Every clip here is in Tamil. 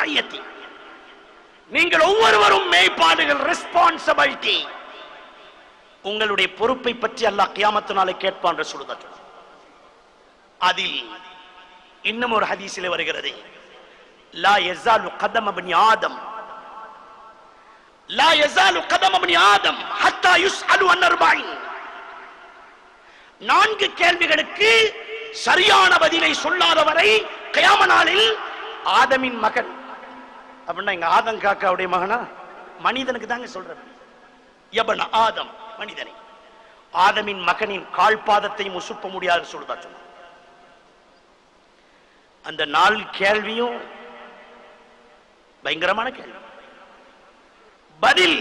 ரஅய்யதி, நீங்கள் ஒவ்வொருவரும் மேய்ப்பாடுகள், ரெஸ்பான்சிபிலிட்டி. உங்களுடைய பொறுப்பை பற்றி அல்லாஹ் கியாமத் நாளை கேட்பான் என்று சொல்லுகிறார். அதில் இன்னும் ஒரு ஹதீஸிலே வருகிறது, லா யஸாலு கதம இப்னி ஆதம், லா யஸாலு கதம இப்னி ஆதம் ஹத்தா யுஸ்அலு அன் அர்பஈன். 4 கேள்விகளுக்கு சரியான பதிலை சொல்லாதவரை கியாம நாளில் ஆதமின் மகன் அப்படின்னா எங்க ஆதம் காக்காவுடைய மகனா, மனிதனுக்கு தாங்க சொல்றது. யபன ஆதம், மனிதனை, ஆதமின் மகனின் கால்பாதத்தை முசுப்ப முடியாது சொல்லுதா சொன்ன. அந்த 4 கேள்வியும் பயங்கரமான கேள்வி. பதில்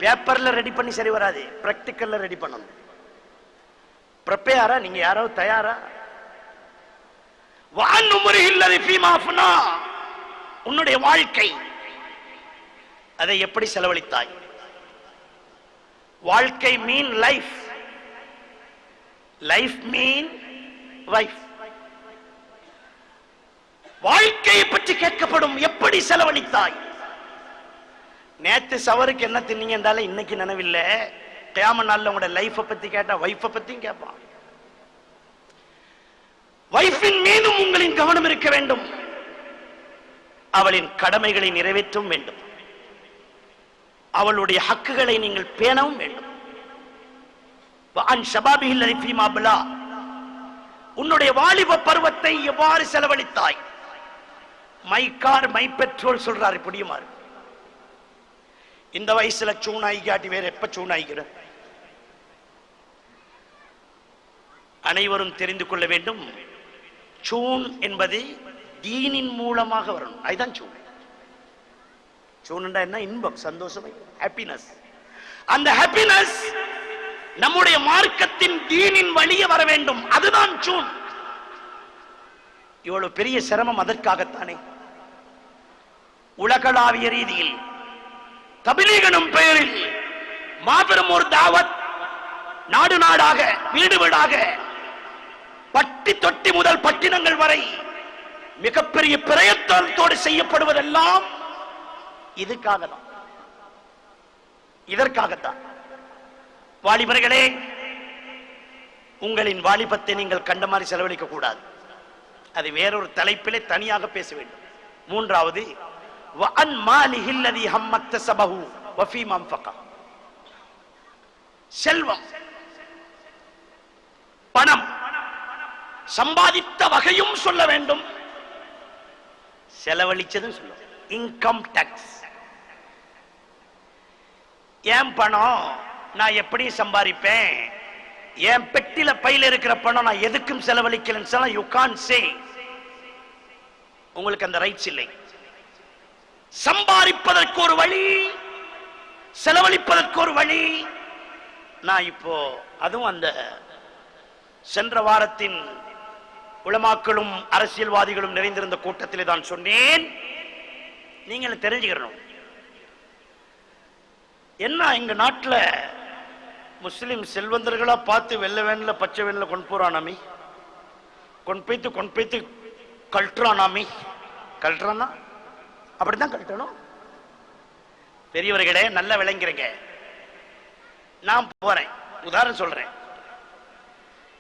பேப்பர்ல ரெடி பண்ணி சரி வராது, பிராக்டிக்கல்ல ரெடி பண்ணணும். ப்ரிப்பேரா? நீங்க யாராவது தயாரா? வான் உம்ரிஹில்லதி ஃபீமா அஃப்னா, உன்னுடைய வாழ்க்கை அதை எப்படி செலவழித்தாய்? வாழ்க்கை மீன் லைஃப், லைஃப் மீன் வைஃப். வாழ்க்கையை பற்றி கேட்கப்படும், எப்படி செலவழித்தாய்? நேத்து சவருக்கு என்ன தின்னீங்க என்றாலே இன்னைக்கு நினைவில்லை. கியாம நாள்ல உங்களோட லைஃப பத்தி கேட்டா வைஃப பத்தியும் கேட்பான். வைஃபின் மீதும் உங்களின் கவனம் இருக்க வேண்டும். அவளின் கடமைகளை நிறைவேற்றவும் வேண்டும். அவளுடைய ஹக்குகளை நீங்கள் பேணவும் வேண்டும். உன்னுடைய வாலிப பருவத்தை எவ்வாறு செலவழித்தாய்? மை கார் மை பெட்ரோல் சொல்றாரு புடியுமாறு. இந்த வயசுல சூனாய் காட்டி வேற எப்ப சூனாய்கிற? அனைவரும் தெரிந்து கொள்ள வேண்டும், சூன் என்பது தீனின் மூலமாக வரணும். அதுதான் சூன். சூன்டா என்ன? இன்பம், சந்தோஷம், ஹாப்பினஸ். அந்த ஹாப்பினஸ் நம்முடைய மார்க்கத்தின் தீனின் வழியே வர வேண்டும். அதுதான் சூன். இவ்வளவு பெரிய சிரமம் அதற்காகத்தானே. உலகளாவிய ரீதியில் தபிலீகனும் பெயரில் மாபெரும் ஒரு தாவத், நாடு நாடாக, வீடு வீடாக, பட்டி தொட்டி முதல் பட்டினங்கள் வரை மிகப்பெரிய பிரயத்தனத்தோடு செய்யப்படுவதெல்லாம் இதுக்காகத்தான், இதற்காகத்தான். வாலிபர்களே, உங்களின் வாலிபத்தை நீங்கள் கண்ட மாதிரி செலவழிக்க கூடாது. அது வேறொரு தலைப்பிலே தனியாக பேச வேண்டும். 3வது, வஅன் மாலிஹி அல்லதி ஹம்மக்தஸபஹு வஃபீமா அன்ஃபக. செல்வம், பணம் சம்பாதித்த வகையும் சொல்ல வேண்டும், செலவழிச்சதும் சொல்ல. Income tax. ஏன் பணம் நான் எப்படி சம்பாதிப்பேன், என் பெட்டில பையில இருக்கிற பணம் நான் எதுக்கும் செலவழிக்கலன்னு சொன்னா யூ கான்ட் சே. உங்களுக்கு அந்த ரைட்ஸ் இல்லை. சம்பாதிப்பதற்கு ஒரு வழி, செலவழிப்பதற்கு ஒரு வழி. நான் இப்போ அதுவும் அந்த சென்ற வாரத்தின் உலமாக்களும் அரசியல்வாதிகளும் நிறைந்திருந்த கூட்டத்திலே தான் சொன்னேன். நீங்களும் தெரிஞ்சுக்கணும், என்ன எங்க நாட்டில் முஸ்லிம் செல்வந்தர்களா பார்த்து வெள்ளை வேன்ல பச்சை வேன்ல கொண்டு போறானாமி, கொண்டு போய்த்து கழட்டுறானாமி. கழட்டுறானா? அப்படித்தான் கழட்டணும். பெரியவர்களே, நல்லா விளங்கிறீங்க. நான் போறேன், உதாரணம் சொல்றேன்.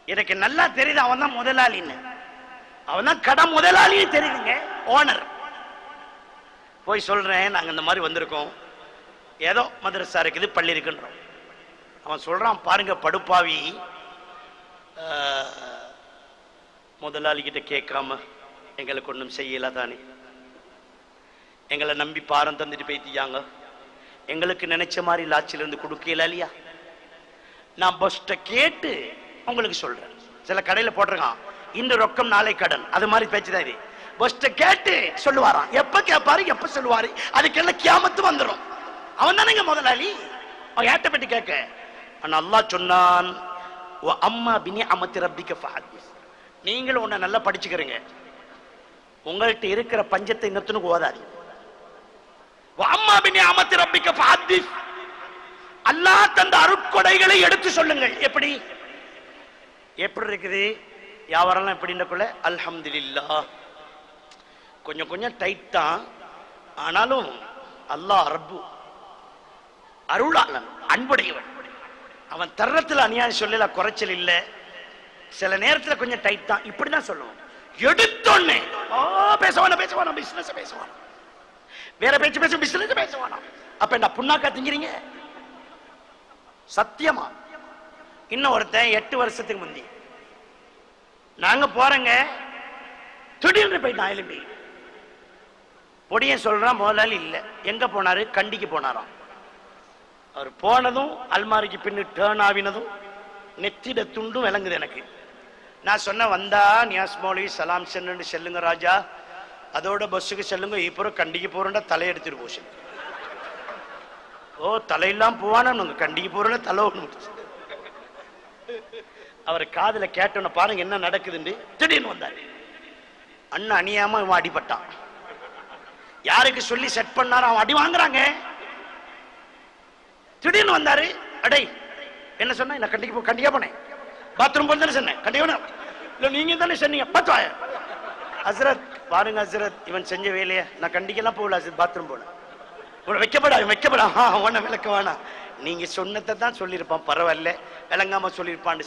எனக்கு நல்லா தெரியுது அவன் தான் முதலாளின்னு, அவன் தான் கடை முதலாளின்னு தெரியுதுங்க, ஓனர். போய் சொல்றேன், நாங்க இந்த மாதிரி வந்திருக்கோம், ஏதோ மதரசா இருக்குது, பள்ளி இருக்குன்றோம். அவன் சொல்றான், பாருங்க படுப்பாவி, முதலாளி கிட்ட கேட்காம எங்களுக்கு ஒன்றும் செய்யல தானே, எங்களை நம்பி பாரம் தந்துட்டு போய்த்தியாங்க, எங்களுக்கு நினைச்ச மாதிரி லாட்சியிலிருந்து கொடுக்கல இல்லையா. நான் பஸ்ட கேட்டு உங்களுக்கு சொல்றேன். சில கடையில போட்டிருக்கான், இன்று ரொக்கம் நாளை கடன், அது மாதிரி பேச்சுதான் இது. பஸ்ட கேட்டு சொல்லுவாராம். எப்ப கேட்பாரு, எப்ப சொல்லுவாரு, அதுக்கெல்லாம் கியாமத்து வந்துடும். அவன் தானேங்க முதலாளி. அவன் ஏட்ட பெட்டி கேட்க. ஆனா அல்லாஹ் சொன்னான், அம்மா பினிஅமத்தி ரப்பிக ஃபஹதிஸ். நீங்களும் உன்னை நல்லா படிச்சுக்கிறீங்க, உங்கள்கிட்ட இருக்கிற பஞ்சத்தை இன்னொருத்தனுக்கு ஓதாதீங்க. அம்மா பினிஅமத்தி ரப்பிக ஃபஹதிஸ். அல்லாஹ் தந்த அருட்கொடைகளை எடுத்து சொல்லுங்கள். எப்படி எப்படி இருக்குது வியாபாரம் எப்படின்றக்குள்ள? அல்ஹம்துலில்லாஹ். கொஞ்சம் கொஞ்சம் டைட் தான், ஆனாலும் அல்லாஹ் ரப்பு அருளாளன், அன்புடையவன். அவன் தர்றத்துல அநியாயம் சொல்லல, குறைச்சல் இல்ல. சில நேரத்துல கொஞ்சம் டைட் தான், இப்படிதான் சொல்லுவோம். எடுத்தோன்னே பேசவானா பிசினஸ் பேசுவானா, வேற பேச்சு பிசினஸ் பேசுவானா. அப்ப என்ன புண்ணாக்கா திங்கிறீங்க? சத்தியமா. இன்னும் ஒருத்தன் 8 வருஷத்துக்கு முந்தி நாங்க போறேங்க, திடீர்னு போயிட்டான் எலும்பி. பொடிய சொல்றான், முதலாளி இல்ல. எங்க போனாரு? கண்டிக்கு போனாராம். அவர் போனதும் அல்மாரிக்கு பின்னு டேர்ன் ஆவினதும் நெத்திட துண்டும் விளங்குது எனக்கு. நான் சொன்ன, வந்தா நியாஸ் மௌலவி சலாம் சென்னு செல்லுங்க ராஜா, அதோட பஸ்ஸுக்கு செல்லுங்க, இப்போ கண்டிக்கு போறேன்டா தலையெடுத்துட்டு போச்சு. ஓ தலையெல்லாம் போவானா, கண்டிக்கு போறேன்னா தலை ஒண்ணு. அவர் காதுல கேட்டோன்னு பாருங்க என்ன நடக்குதுன்னு. திடீர்னு வந்தாரு. அண்ணன் அணியாம இவன் அடிபட்டான். யாருக்கு சொல்லி செட் பண்ணாரு, அவன் அடி வாங்குறாங்க. திடீர்னு வந்தாரு. அடே என்ன சொன்ன? நான் கண்டிப்பா போனேன். பாத்ரூம் போன சொன்னேன். கண்டிப்பா இல்ல, நீங்க தானே சொன்னீங்க. பத்தாய ஹசரத் பாருங்க ஹசரத், இவன் செஞ்ச வேலைய நான் கண்டிக்கலாம் போகல ஹசரத், பாத்ரூம் போனேன். வைக்கப்படா உன்ன விளக்க வேணாம். நீங்க சொன்னதை தான் சொல்லியிருப்பான், பரவாயில்ல விளங்காம சொல்லியிருப்பான்.